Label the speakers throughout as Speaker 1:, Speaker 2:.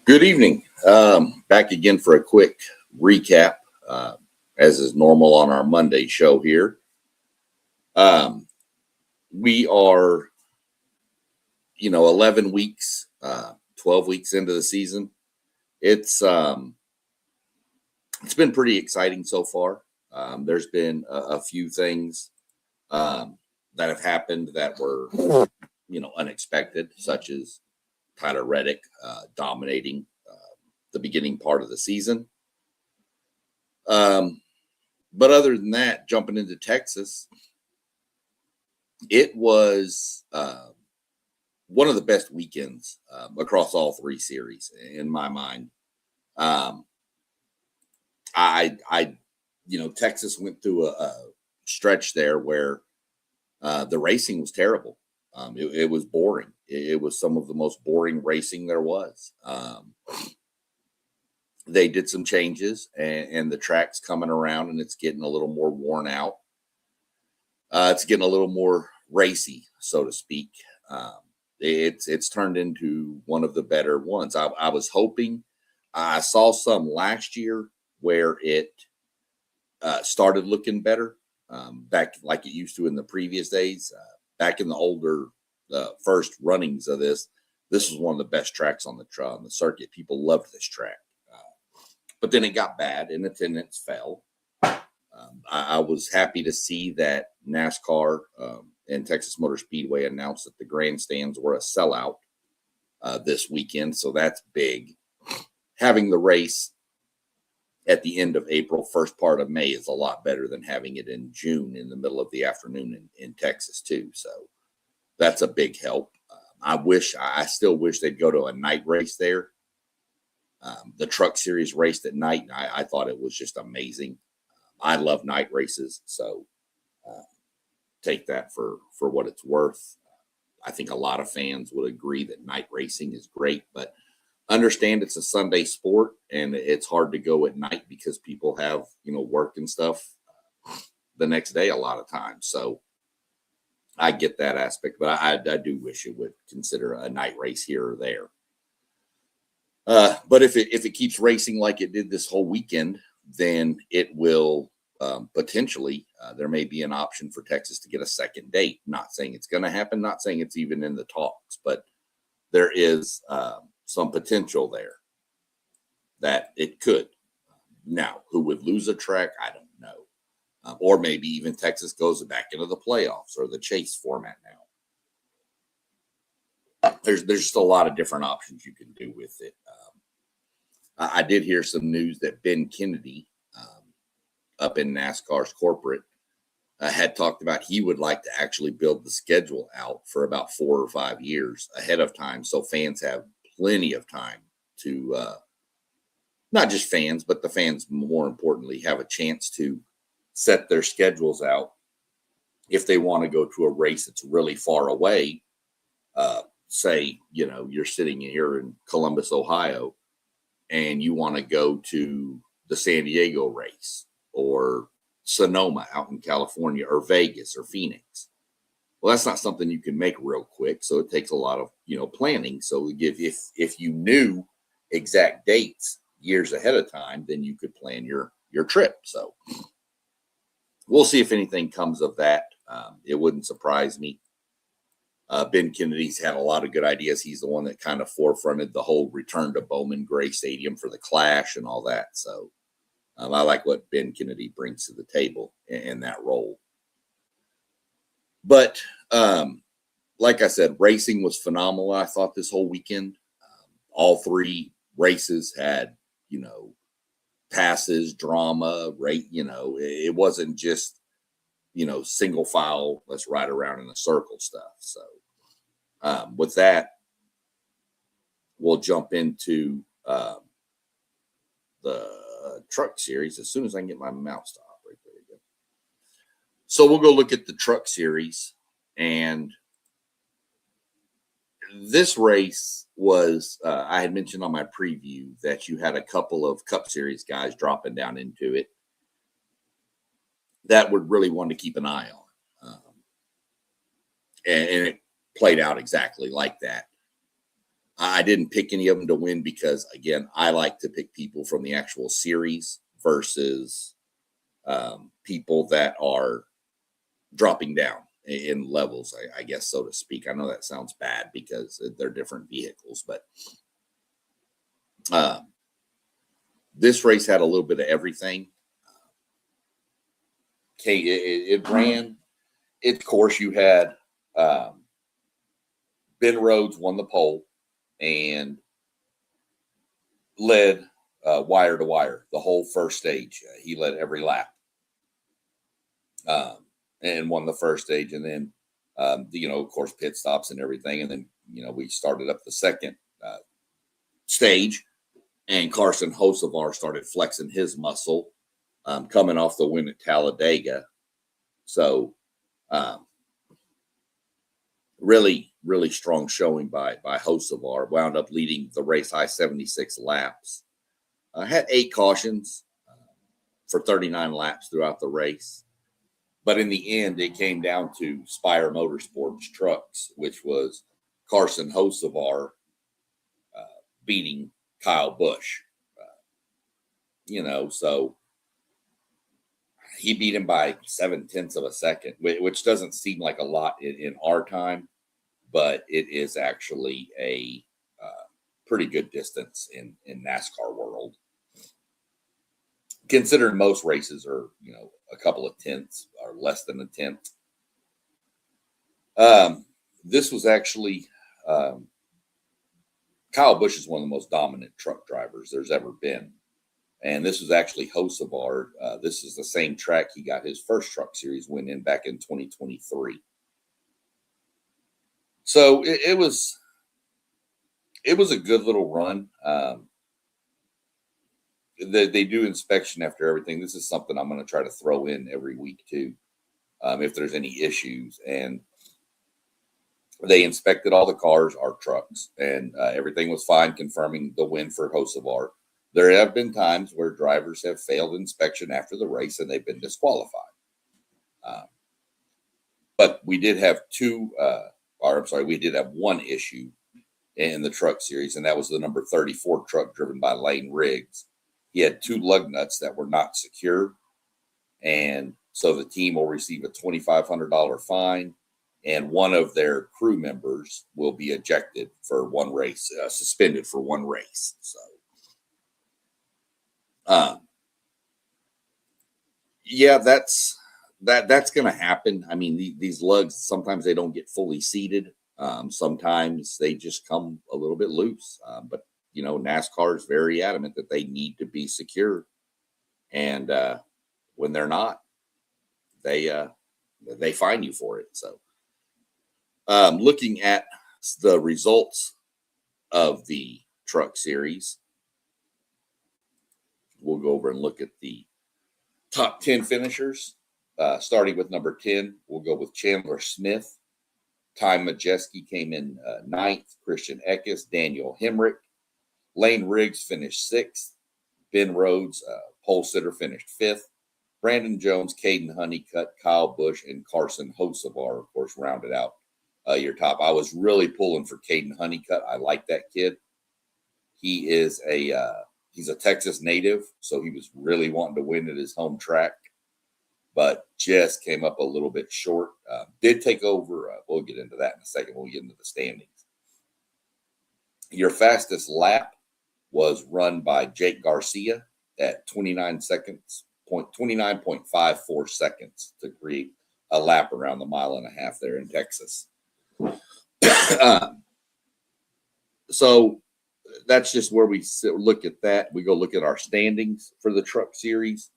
Speaker 1: Good evening. Back again for a quick recap, as is normal on our Monday show here. Um, we are, 11 weeks, 12 weeks into the season. It's um, it's been pretty exciting so far. There's been a few things that have happened that were, unexpected, such as Tyler Reddick dominating the beginning part of the season. Um, but other than that, jumping into Texas, it was one of the best weekends across all three series in my mind. Um, Texas went through a stretch there where the racing was terrible. It was boring. It was some of the most boring racing there was. They did some changes, and the track's coming around, and it's getting a little more worn out. It's getting a little more racy, so to speak. It's turned into one of the better ones. I was hoping. I saw some last year where it started looking better, back like it used to in the previous days. Back in the older first runnings of this was one of the best tracks on the circuit. People loved this track, but then it got bad and attendance fell. I was happy to see that NASCAR and Texas Motor Speedway announced that the grandstands were a sellout this weekend, so that's big. Having the race at the end of April, first part of May is a lot better than having it in June in the middle of the afternoon in Texas too. So that's a big help. I still wish they'd go to a night race there. The Truck Series raced at night, and I thought it was just amazing. I love night races, so take that for what it's worth. I think a lot of fans would agree that night racing is great, but understand it's a Sunday sport, and it's hard to go at night because people have work and stuff the next day a lot of times. So I get that aspect, but I do wish it would consider a night race here or there. But if it keeps racing like it did this whole weekend, then it will potentially there may be an option for Texas to get a second date. Not saying it's going to happen, not saying it's even in the talks, but there is some potential there that it could. Now, who would lose a track? I don't know. Or maybe even Texas goes back into the playoffs or the chase format now. There's just a lot of different options you can do with it. I did hear some news that Ben Kennedy, up in NASCAR's corporate, had talked about he would like to actually build the schedule out for about 4 or 5 years ahead of time, so fans have plenty of time to, not just fans, but the fans more importantly have a chance to set their schedules out if they want to go to a race that's really far away. Say you're sitting here in Columbus, Ohio, and you want to go to the San Diego race or Sonoma out in California or Vegas or Phoenix. Well, that's not something you can make real quick. So it takes a lot of, planning. So if you knew exact dates years ahead of time, then you could plan your trip. So we'll see if anything comes of that. It wouldn't surprise me. Ben Kennedy's had a lot of good ideas. He's the one that kind of forefronted the whole return to Bowman Gray Stadium for the Clash and all that. So I like what Ben Kennedy brings to the table in that role. But like I said, racing was phenomenal, I thought, this whole weekend. All three races had, passes, drama, rate. It wasn't just, single file, let's ride around in a circle stuff. So with that, we'll jump into the Truck Series as soon as I can get my mouse to operate. There we go. So we'll go look at the Truck Series, and this race was, I had mentioned on my preview that you had a couple of Cup Series guys dropping down into it that would really want to keep an eye on. And it played out exactly like that. I didn't pick any of them to win because, again, I like to pick people from the actual series versus people that are dropping down in levels, I guess, so to speak. I know that sounds bad because they're different vehicles, but uh, this race had a little bit of everything. Okay, it ran its course. You had Ben Rhodes won the pole and led wire to wire the whole first stage. He led every lap and won the first stage. And then, of course, pit stops and everything. And then, we started up the second stage, and Carson Hocevar started flexing his muscle coming off the win at Talladega. So, really, really strong showing by Hocevar. Wound up leading the race high 76 laps. Had 8 cautions for 39 laps throughout the race. But in the end, it came down to Spire Motorsports trucks, which was Carson Hocevar beating Kyle Busch. So he beat him by 7/10 of a second, which doesn't seem like a lot in our time, but it is actually a pretty good distance in NASCAR world. Considering most races are, a couple of tenths or less than a tenth. This was actually Kyle Busch is one of the most dominant truck drivers there's ever been. And this was actually Hocevar. This is the same track he got his first Truck Series win in back in 2023. So it was a good little run. They do inspection after everything. This is something I'm going to try to throw in every week too, if there's any issues. And they inspected all the cars, our trucks, and everything was fine, confirming the win for Hocevar. There have been times where drivers have failed inspection after the race and they've been disqualified. But we did have we did have one issue in the Truck Series, and that was the number 34 truck driven by Lane Riggs. He had 2 lug nuts that were not secure, and so the team will receive a $2,500 fine, and one of their crew members will be ejected for one race, suspended for one race. So, yeah, that's going to happen. I mean, these lugs, sometimes they don't get fully seated. Sometimes they just come a little bit loose. But NASCAR is very adamant that they need to be secure, and when they're not, they fine you for it. So, looking at the results of the Truck Series, we'll go over and look at the top 10 finishers. Starting with number 10, we'll go with Chandler Smith. Ty Majeski came in 9th. Christian Eckes, Daniel Hemrick. Lane Riggs finished 6th. Ben Rhodes, pole sitter, finished 5th. Brandon Jones, Caden Honeycutt, Kyle Busch, and Carson Hocevar, of course, rounded out your top. I was really pulling for Caden Honeycutt. I like that kid. He is he's a Texas native, so he was really wanting to win at his home track, but just came up a little bit short. Did take over. We'll get into that in a second when we get into the standings. Your fastest lap was run by Jake Garcia at 29.54 seconds to create a lap around the 1.5 miles there in Texas. So that's just where we look at that. We go look at our standings for the Truck Series.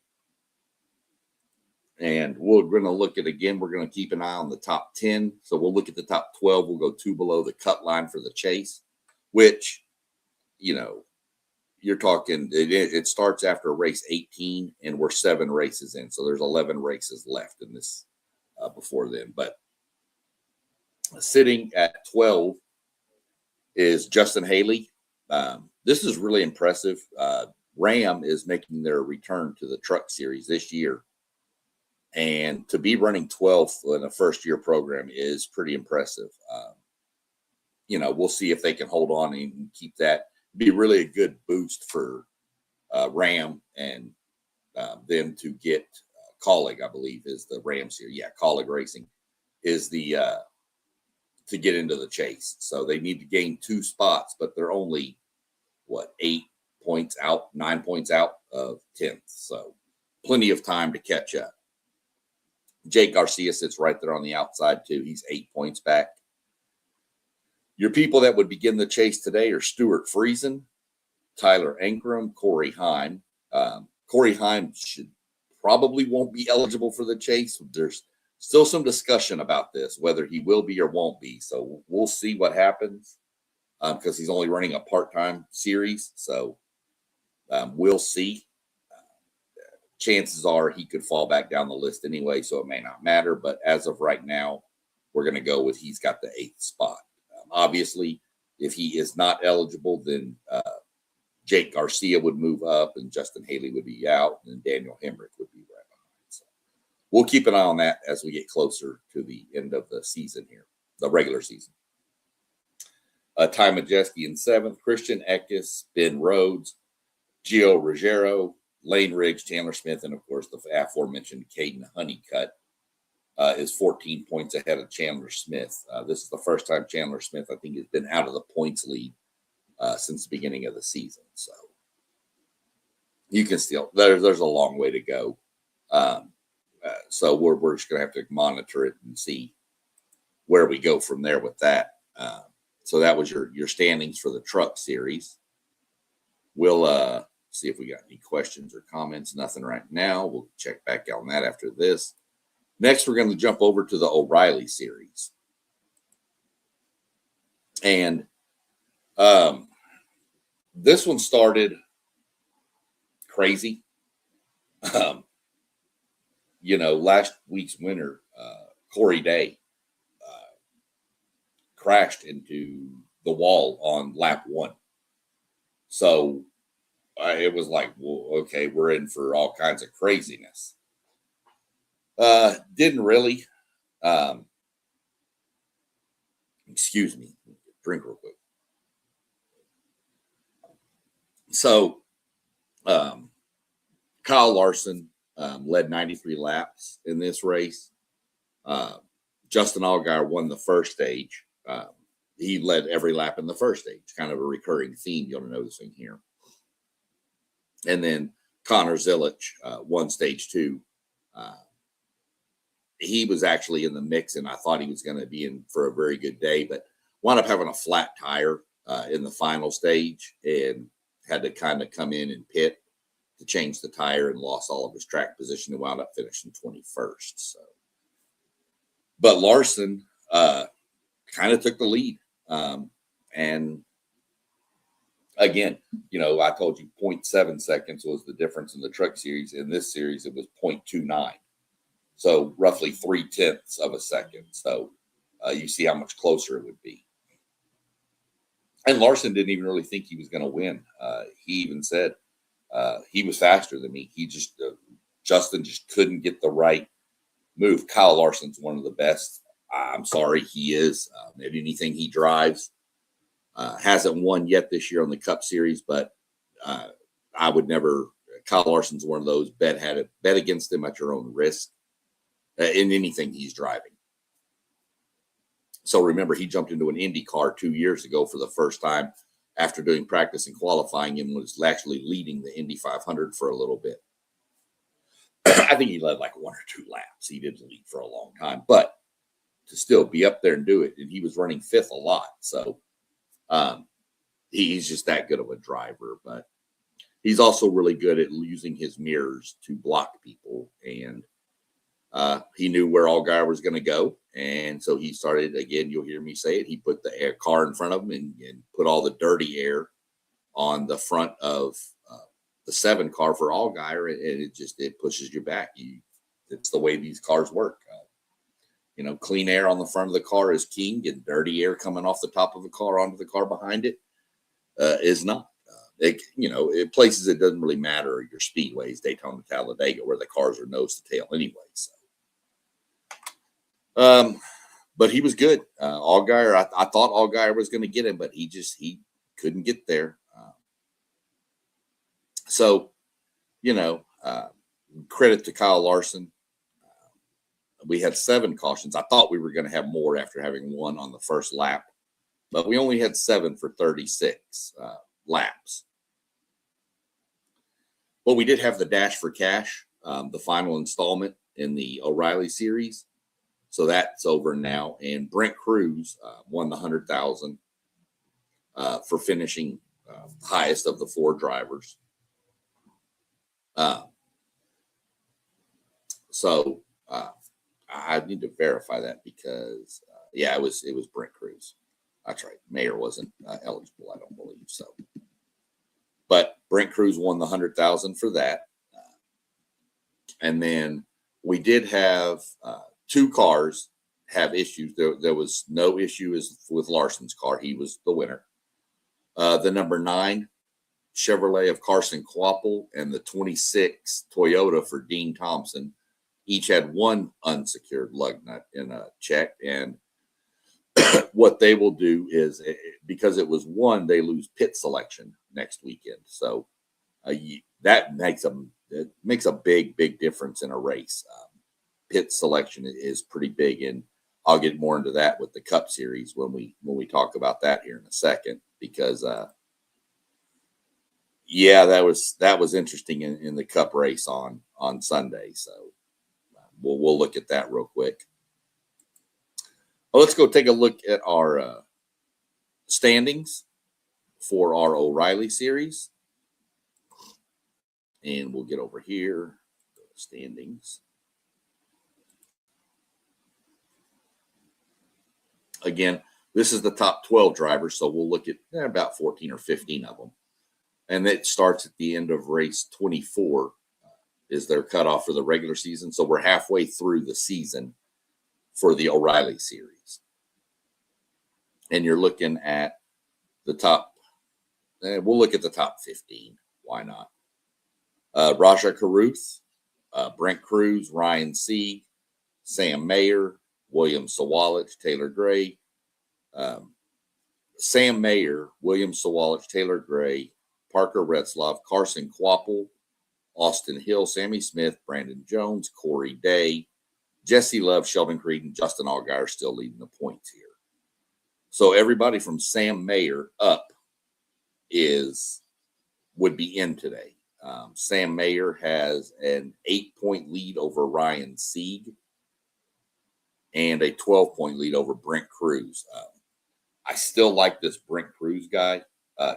Speaker 1: And we're going to look at, again, we're going to keep an eye on the top 10. So we'll look at the top 12. We'll go 2 below the cut line for the chase, which, you're talking, it starts after race 18, and we're 7 races in. So there's 11 races left in this before then. But sitting at 12 is Justin Haley. This is really impressive. Ram is making their return to the Truck Series this year. And to be running 12th in a first-year program is pretty impressive. we'll see if they can hold on and keep that. Be really a good boost for Ram and them to get Colleague, I believe, is the Rams here. Yeah, Colleague Racing is the to get into the chase. So they need to gain 2 spots, but they're only 8 points out, 9 points out of 10th. So plenty of time to catch up. Jake Garcia sits right there on the outside too. He's 8 points back. Your people that would begin the chase today are Stuart Friesen, Tyler Ankrum, Corey Heim. Corey Heim probably won't be eligible for the chase. There's still some discussion about this, whether he will be or won't be. So we'll see what happens because he's only running a part-time series. So we'll see. Chances are he could fall back down the list anyway, so it may not matter. But as of right now, we're going to go with he's got the 8th spot. Obviously, if he is not eligible, then Jake Garcia would move up and Justin Haley would be out and Daniel Hemrick would be right behind. So we'll keep an eye on that as we get closer to the end of the season here, the regular season. Ty Majeski in 7th, Christian Eckes, Ben Rhodes, Gio Ruggiero, Lane Riggs, Chandler Smith, and of course the aforementioned Caden Honeycutt is 14 points ahead of Chandler Smith. This is the first time Chandler Smith, I think, has been out of the points lead since the beginning of the season. So you can still, there's a long way to go. So we're just going to have to monitor it and see where we go from there with that. So that was your standings for the truck series. We'll see if we got any questions or comments. Nothing right now. We'll check back on that after this. Next, we're going to jump over to the O'Reilly series. And this one started crazy. Last week's winner, Corey Day, crashed into the wall on lap 1. So it was like, well, okay, we're in for all kinds of craziness. Didn't really. Excuse me. Drink real quick. So Kyle Larson led 93 laps in this race. Justin Allgaier won the first stage. He led every lap in the first stage, kind of a recurring theme you'll notice in here. And then Connor Zilich won stage 2. He was actually in the mix, and I thought he was going to be in for a very good day, but wound up having a flat tire in the final stage and had to kind of come in and pit to change the tire and lost all of his track position and wound up finishing 21st. So, but Larson kind of took the lead. And again, I told you 0.7 seconds was the difference in the truck series. In this series, it was 0.29. So roughly 0.3 of a second. So you see how much closer it would be. And Larson didn't even really think he was going to win. He even said he was faster than me. He just, Justin just couldn't get the right move. Kyle Larson's one of the best. I'm sorry, he is. At anything he drives. Hasn't won yet this year on the Cup Series, but I would never. Kyle Larson's one of those bet against him at your own risk in anything he's driving. So remember, he jumped into an Indy car 2 years ago for the first time after doing practice and qualifying and was actually leading the Indy 500 for a little bit. I think he led like 1 or 2 laps. He didn't lead for a long time, but to still be up there and do it, and he was running 5th a lot. So he's just that good of a driver, but he's also really good at using his mirrors to block people. And he knew where Allgaier was going to go. And so he started, again, you'll hear me say it, he put the air car in front of him and put all the dirty air on the front of the 7 car for Allgaier, and it pushes you back. It's the way these cars work. Clean air on the front of the car is king, and dirty air coming off the top of the car onto the car behind it is not. Places it doesn't really matter, your speedways, Daytona, Talladega, where the cars are nose to tail anyway. So, but he was good. Allgaier, I thought Allgaier was going to get him, but he couldn't get there. So, you know, credit to Kyle Larson. We had 7 cautions. I thought we were going to have more after having 1 on the first lap, but we only had 7 for 36 laps. But we did have the Dash for Cash, the final installment in the O'Reilly series. So that's over now. And Brent Cruz won the 100,000 for finishing highest of the 4 drivers. So I need to verify that because yeah, it was Brent Cruz. That's right. Mayer wasn't eligible, I don't believe so. But Brent Cruz won the 100,000 for that. And then we did have 2 cars have issues. There was no issue with Larson's car. He was the winner. The number 9 Chevrolet of Carson Kvapil and the 26 Toyota for Dean Thompson each had 1 unsecured lug nut in a check. And what they will do is, because it was 1, they lose pit selection next weekend. So that makes a big difference in a race. Pit selection is pretty big, and I'll get more into that with the Cup Series when we talk about that here in a second. Because yeah, that was interesting in the Cup race on Sunday. So we'll look at that real quick. Well, let's go take a look at our standings for our O'Reilly series. And we'll get over here, go to standings. Again, this is the top 12 drivers, so we'll look at about 14 or 15 of them. And it starts at the end of race 24 is their cutoff for the regular season. So we're halfway through the season for the O'Reilly series. And you're looking at the top, we'll look at the top 15. Why not? Raja Caruth, Brent Cruz, Ryan Sieg, Sam Mayer, William Sawalich, Taylor Gray. Sam Mayer, William Sawalich, Taylor Gray, Parker Retzlaff, Carson Kvapil, Austin Hill, Sammy Smith, Brandon Jones, Corey Day, Jesse Love, Sheldon Creed, and Justin Allgaier are still leading the points here. So everybody from Sam Mayer up would be in today. Sam Mayer has an 8-point lead over Ryan Sieg and a 12-point lead over Brent Cruz. I still like this Brent Cruz guy,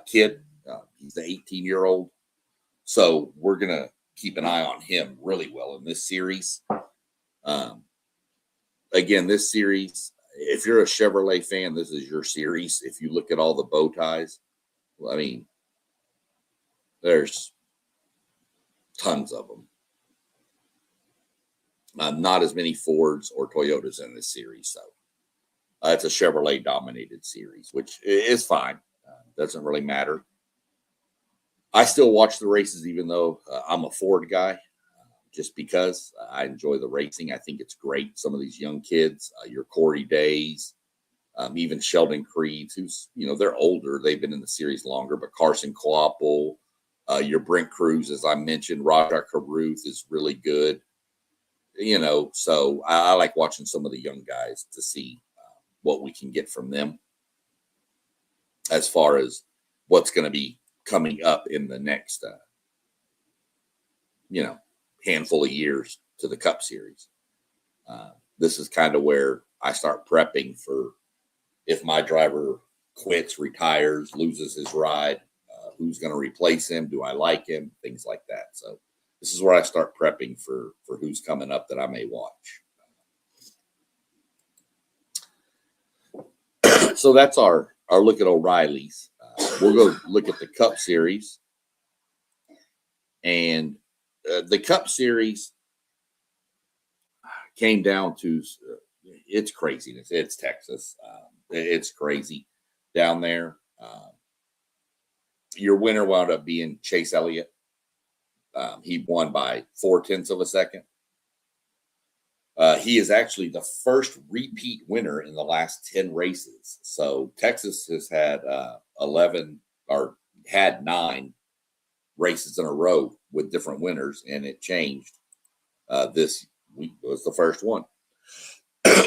Speaker 1: kid. He's the 18-year-old. So we're going to keep an eye on him really well in this series. Again, this series, if you're a Chevrolet fan, this is your series. If you look at all the bow ties, well, I mean, there's tons of them. Not as many Fords or Toyotas in this series. So it's a Chevrolet dominated series, which is fine. Doesn't really matter. I still watch the races, even though I'm a Ford guy, just because I enjoy the racing. I think it's great. Some of these young kids, your Corey Days, even Sheldon Creeds, who's, they're older. They've been in the series longer, but Carson Kvapil, your Brent Cruz, as I mentioned, Raja Caruth is really good. So I like watching some of the young guys to see what we can get from them as far as what's going to be coming up in the next, handful of years to the Cup Series. This is kind of where I start prepping for if my driver quits, retires, loses his ride, who's going to replace him? Do I like him? Things like that. So this is where I start prepping for who's coming up that I may watch. So that's our look at O'Reilly's. We'll go look at the Cup Series. And the Cup Series came down to, it's craziness. It's Texas. It's crazy down there. Your winner wound up being Chase Elliott. He won by 0.4 seconds. He is actually the first repeat winner in the last 10 races. So Texas has had 11 or had 9 races in a row with different winners, and it changed. This week was the first one.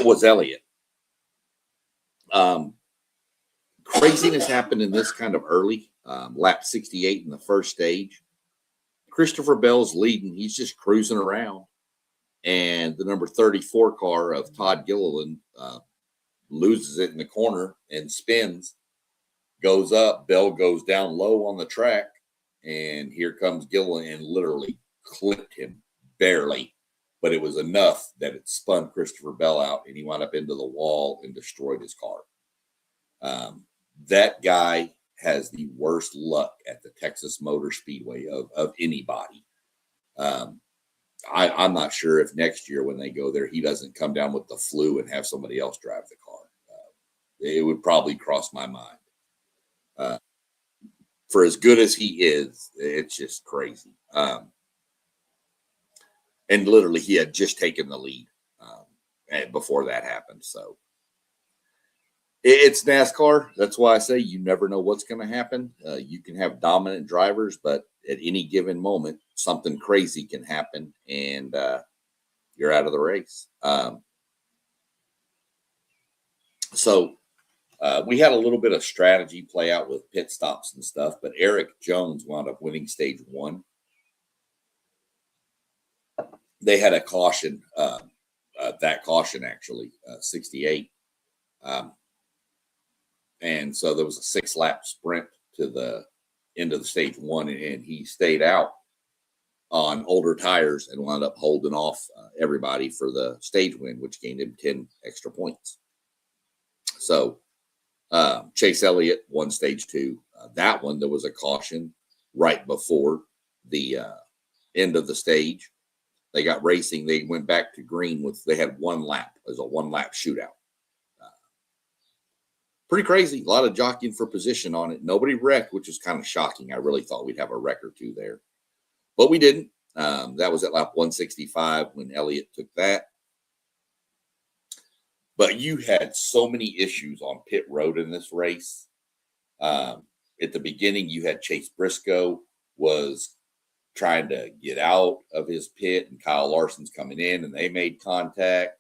Speaker 1: Was Elliott. Craziness happened in this kind of early. Lap 68 in the first stage. Christopher Bell's leading. He's just cruising around. And the number 34 car of Todd Gilliland loses it in the corner and spins, goes up. Bell goes down low on the track. And here comes Gilliland and literally clipped him barely. But it was enough that it spun Christopher Bell out, and he wound up into the wall and destroyed his car. That guy has the worst luck at the Texas Motor Speedway of anybody. I'm not sure if next year when they go there, he doesn't come down with the flu and have somebody else drive the car. It would probably cross my mind. For as good as he is, it's just crazy. And literally, he had just taken the lead before that happened. So it's NASCAR. That's why I say you never know what's going to happen. You can have dominant drivers, but at any given moment, something crazy can happen, and you're out of the race. So we had a little bit of strategy play out with pit stops and stuff, but Eric Jones wound up winning stage 1. They had a caution, that caution actually, 68. And so there was a 6-lap sprint to the end of the stage 1, and he stayed out on older tires and wound up holding off everybody for the stage win, which gained him 10 extra points. So Chase Elliott won stage 2. That one, there was a caution right before the end of the stage. They got racing. They went back to green they had 1 lap. It was a 1-lap shootout. Pretty crazy. A lot of jockeying for position on it. Nobody wrecked, which was kind of shocking. I really thought we'd have a wreck or 2 there, but we didn't. That was at lap 165 when Elliott took that. But you had so many issues on pit road in this race. At the beginning, you had Chase Briscoe was trying to get out of his pit, and Kyle Larson's coming in, and they made contact.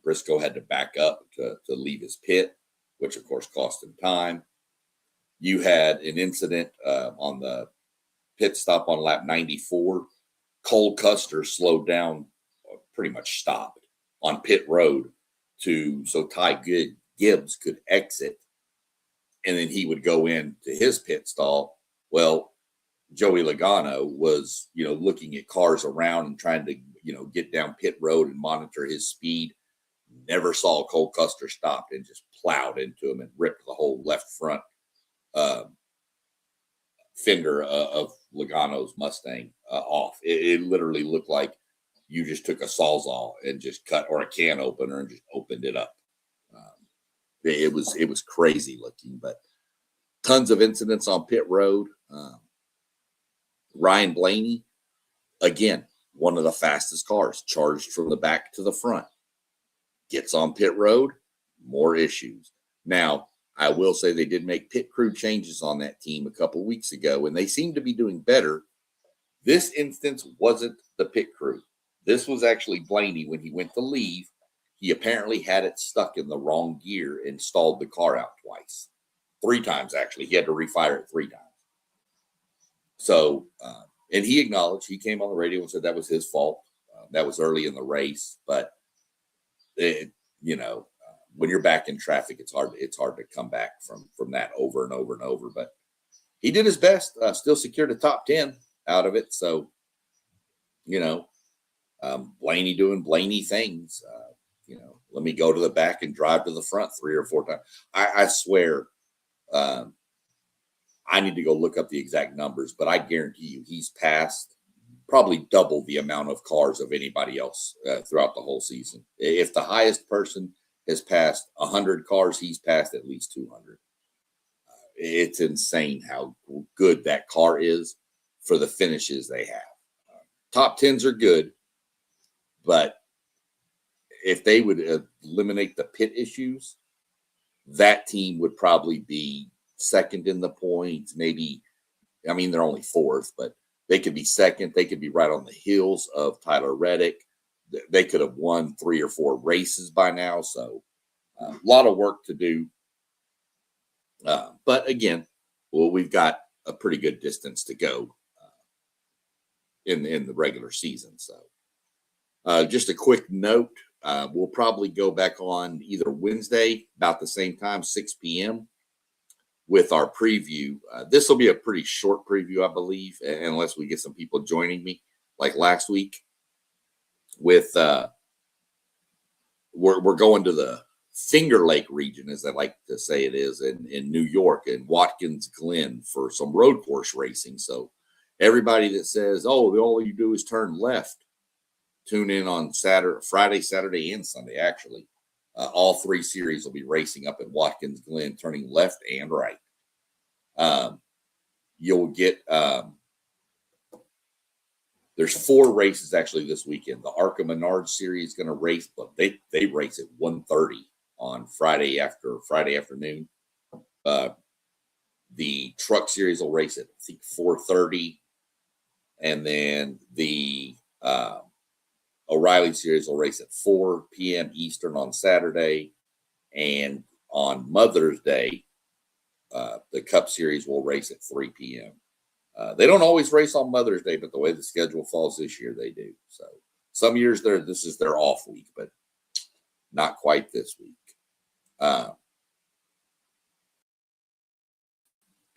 Speaker 1: Briscoe had to back up to leave his pit, which of course cost him time. You had an incident on the pit stop on lap 94. Cole Custer slowed down, pretty much stopped on pit road so Ty Gibbs could exit, and then he would go into his pit stall. Well, Joey Logano was, looking at cars around and trying to, get down pit road and monitor his speed. Never saw Cole Custer stop and just plowed into him and ripped the whole left front fender of Logano's Mustang off. It literally looked like you just took a Sawzall and just cut, or a can opener and just opened it up. It was crazy looking, but tons of incidents on pit road. Ryan Blaney, again, one of the fastest cars, charged from the back to the front. Gets on pit road, more issues. Now, I will say they did make pit crew changes on that team a couple weeks ago, and they seem to be doing better. This instance wasn't the pit crew. This was actually Blaney. When he went to leave, he apparently had it stuck in the wrong gear and stalled the car out twice. 3 times, actually. He had to refire it 3 times. So, and he acknowledged, he came on the radio and said that was his fault. That was early in the race, but when you're back in traffic, it's hard to come back from that over and over and over. But he did his best, still secured a top 10 out of it. So, Blaney doing Blaney things. Let me go to the back and drive to the front 3 or 4 times. I swear, I need to go look up the exact numbers, but I guarantee you he's passed probably double the amount of cars of anybody else throughout the whole season. If the highest person has passed 100 cars, he's passed at least 200. It's insane how good that car is for the finishes they have. Top 10s are good, but if they would eliminate the pit issues, that team would probably be second in the points. Maybe, I mean, they're only fourth, but they could be second. They could be right on the heels of Tyler Reddick. They could have won 3 or 4 races by now. So a lot of work to do. But again, well, we've got a pretty good distance to go in the regular season. So just a quick note, we'll probably go back on either Wednesday about the same time, 6 p.m. with our preview. This will be a pretty short preview, I believe, unless we get some people joining me like last week. With we're going to the Finger Lake region, as I like to say it is, in New York, and Watkins Glen for some road course racing. So everybody that says, oh, all you do is turn left, tune in on Friday, Saturday, and Sunday, actually. All 3 series will be racing up at Watkins Glen, turning left and right. You'll get there's 4 races actually this weekend. The Arca Menard series is going to race, but they race at 1:30 on Friday afternoon. The Truck series will race at, I think, 4:30, and then the O'Reilly series will race at 4 p.m. Eastern on Saturday, and on Mother's Day, the Cup series will race at 3 p.m. They don't always race on Mother's Day, but the way the schedule falls this year, they do. So some years this is their off week, but not quite this week.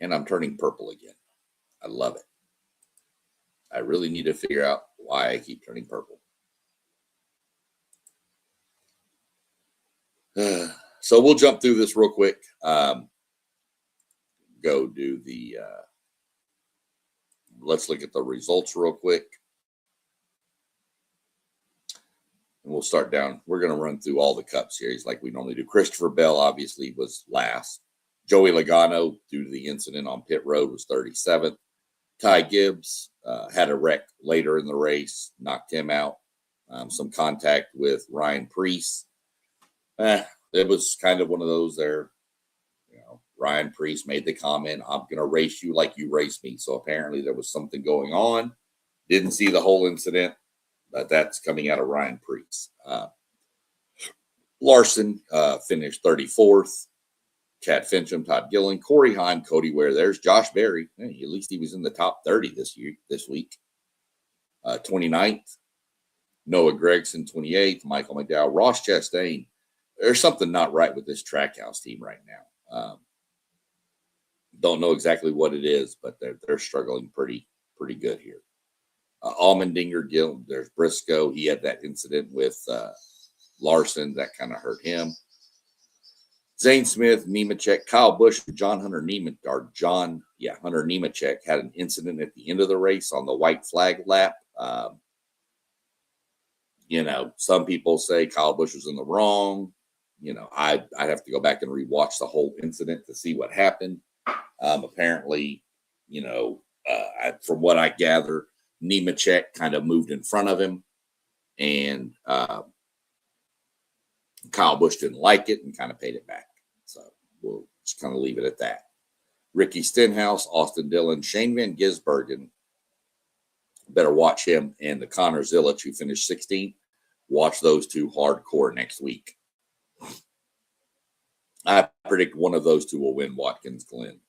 Speaker 1: And I'm turning purple again. I love it. I really need to figure out why I keep turning purple. So we'll jump through this real quick. Go do the let's look at the results real quick. And we'll start down. We're going to run through all the Cup series like we normally do. Christopher Bell obviously was last. Joey Logano, due to the incident on pit road, was 37th. Ty Gibbs had a wreck later in the race, knocked him out. Some contact with Ryan Preece. It was kind of one of those there. Ryan Preece made the comment, I'm going to race you like you raced me. So apparently there was something going on. Didn't see the whole incident, but that's coming out of Ryan Preece. Larson finished 34th. Chad Fincham, Todd Gillen, Corey Heim, Cody Ware. There's Josh Berry. Hey, at least he was in the top 30 this week. 29th. Noah Gregson, 28th. Michael McDowell. Ross Chastain. There's something not right with this Trackhouse team right now. Don't know exactly what it is, but they're struggling pretty good here. Allmendinger, Gil, there's Briscoe. He had that incident with Larson that kind of hurt him. Zane Smith, Nemechek, Kyle Busch, Hunter Nemechek had an incident at the end of the race on the white flag lap. Some people say Kyle Busch was in the wrong. I'd have to go back and rewatch the whole incident to see what happened. Apparently, from what I gather, Nemechek kind of moved in front of him, and Kyle Busch didn't like it and kind of paid it back. So we'll just kind of leave it at that. Ricky Stenhouse, Austin Dillon, Shane Van Gisbergen. Better watch him and the Connor Zillich, who finished 16th. Watch those two hardcore next week. I predict one of those two will win Watkins Glen.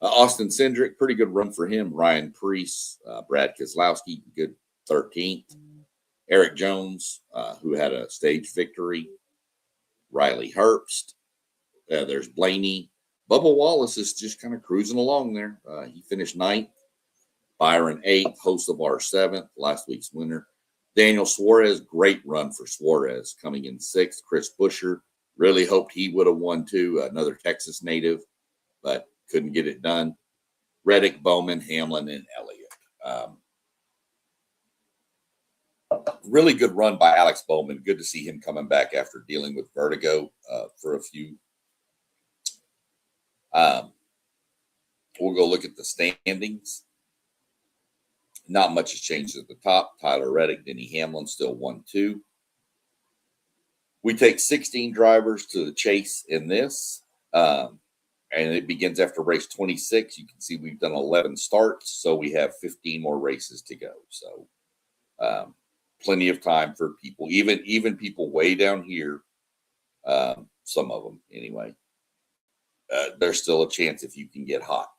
Speaker 1: Austin Cindric, pretty good run for him. Ryan Preece, Brad Keselowski, good 13th. Eric Jones, who had a stage victory. Riley Herbst. There's Blaney. Bubba Wallace is just kind of cruising along there. He finished 9th. Byron 8th. Hocevar 7th, last week's winner. Daniel Suarez, great run for Suarez, coming in 6th. Chris Buescher, really hoped he would have won too. Another Texas native, but couldn't get it done. Reddick, Bowman, Hamlin, and Elliott. Really good run by Alex Bowman. Good to see him coming back after dealing with vertigo for a few. We'll go look at the standings. Not much has changed at the top. Tyler Reddick, Denny Hamlin still 1-2. We take 16 drivers to the chase in this, and it begins after race 26. You can see we've done 11 starts, so we have 15 more races to go. So plenty of time for people, even people way down here, some of them anyway. There's still a chance if you can get hot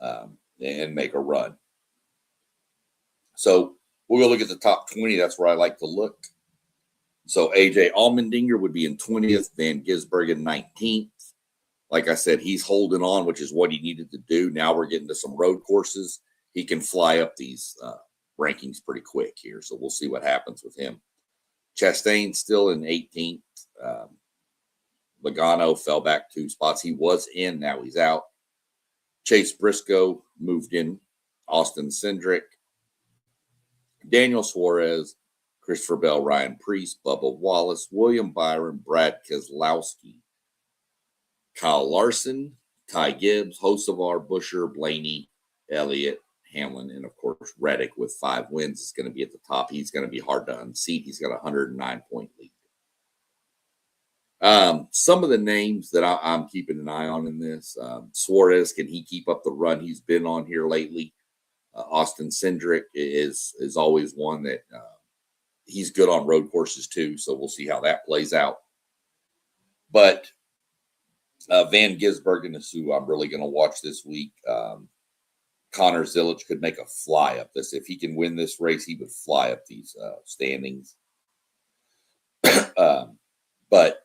Speaker 1: and make a run. So we'll go look at the top 20. That's where I like to look. So AJ Allmendinger would be in 20th, Van Gisbergen 19th. Like I said, he's holding on, which is what he needed to do. Now we're getting to some road courses. He can fly up these rankings pretty quick here. So we'll see what happens with him. Chastain still in 18th. Logano fell back 2 spots. He was in, now he's out. Chase Briscoe moved in. Austin Cindric. Daniel Suarez, Christopher Bell, Ryan Preece, Bubba Wallace, William Byron, Brad Keselowski, Kyle Larson, Ty Gibbs, Hocevar, Busher, Blaney, Elliott, Hamlin, and of course Reddick with 5 wins is going to be at the top. He's going to be hard to unseat. He's got a 109-point lead. Some of the names that I'm keeping an eye on in this, Suarez, can he keep up the run he's been on here lately? Austin Cindric is always one that he's good on road courses too, so we'll see how that plays out. But Van Gisbergen is who I'm really going to watch this week. Connor Zilic could make a fly up this. If he can win this race, he would fly up these standings. But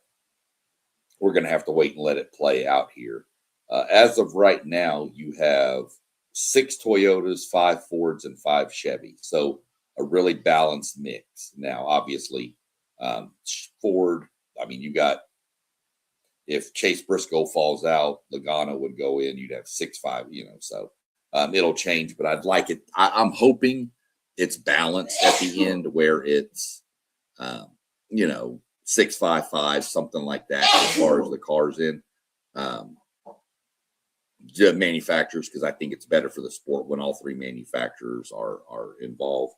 Speaker 1: we're going to have to wait and let it play out here. As of right now, you have 6 Toyotas, 5 Fords, and 5 Chevys. So a really balanced mix. Now, obviously, Ford, I mean, you got, if Chase Briscoe falls out, Logano would go in, you'd have 6-5, so it'll change, but I'd like it. I'm hoping it's balanced at the end where it's, 6-5-5, something like that as far as the cars in. Manufacturers, because I think it's better for the sport when all 3 manufacturers are involved.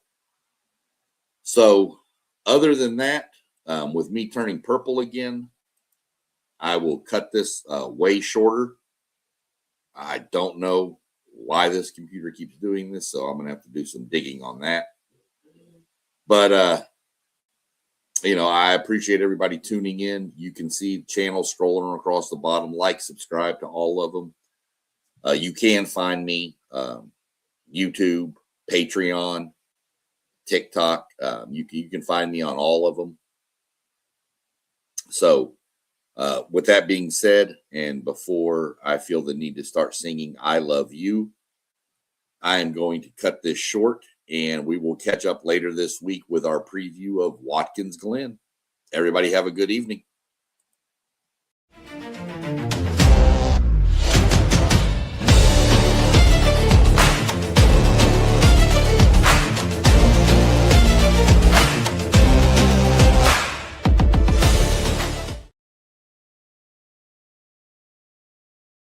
Speaker 1: So other than that, with me turning purple again, I will cut this way shorter. I don't know why this computer keeps doing this, so I'm going to have to do some digging on that. But, I appreciate everybody tuning in. You can see the channel scrolling across the bottom. Like, subscribe to all of them. You can find me YouTube, Patreon, TikTok. You can find me on all of them. So with that being said, and before I feel the need to start singing I Love You, I am going to cut this short, and we will catch up later this week with our preview of Watkins Glen. Everybody have a good evening.